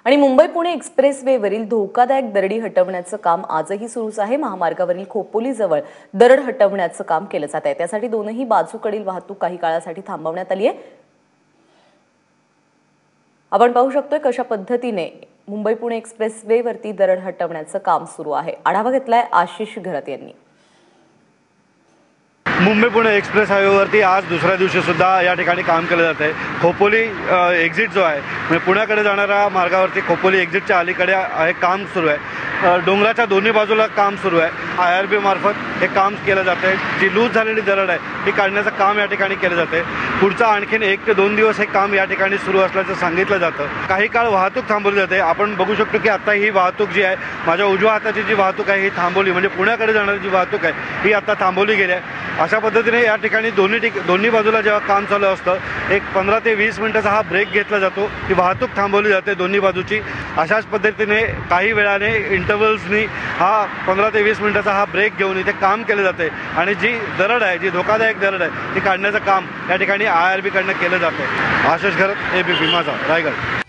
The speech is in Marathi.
आणि मुंबई पुणे एक्सप्रेसवेवरील धोकादायक दरडी हटवण्याचं काम आजही सुरूच आहे। महामार्गावरील खोपोली जवळ दरड हटवण्याचं काम केलं जात आहे। त्यासाठी दोनही बाजूकडील वाहतूक काही काळासाठी थांबवण्यात आली आहे। आपण पाहू शकतोय कशा पद्धतीने मुंबई पुणे एक्सप्रेसवेवरती दरड हटवण्याचं काम सुरू आहे। आढावा घेतलाय आशिष घरत यांनी। मुंबई पुणे एक्सप्रेस हायवेवरती आज दुसऱ्या दिवशी सुद्धा या ठिकाणी काम केलं जात आहे। खोपोली एक्झिट जो आहे म्हणजे पुण्याकडे जाणाऱ्या मार्गावरती खोपोली एक्झिटच्या अलीकडे हे काम सुरू आहे। डोंगराच्या दोन्ही बाजूला काम सुरू आहे। IRB मार्फत हे काम केलं जात आहे। जी लूज झालेली दरड आहे ही काढण्याचं काम या ठिकाणी केलं जाते। पुढचा आणखीन 1 ते 2 दिवस हे काम या ठिकाणी सुरू असल्याचं सांगितलं जातं। काही काळ वाहतूक थांबवली जाते। आपण बघू शकतो की आता ही वाहतूक जी आहे, माझ्या उजव्या हाताची जी वाहतूक आहे ही थांबवली, म्हणजे पुण्याकडे जाणारी जी वाहतूक आहे ही आता थांबवली गेली आहे। अशा पद्धतीने या ठिकाणी दोन्ही बाजूला जेव्हा काम चालू असतं एक 15 ते 20 मिनिटाचा हा ब्रेक घेतला जातो। ही वाहतूक थांबवली जाते दोन्ही बाजूची। अशाच पद्धतीने काही वेळाने इंटरव्हल्सनी हा 15 ते 20 मिनिटाचा हा ब्रेक घेऊन इथे काम केले जाते आणि जी दरड आहे, जी धोकादायक दरड आहे ती काढण्याचं काम या ठिकाणी IRB कडनं केलं जातं। आशिष घरत, ABP माझा, रायगड।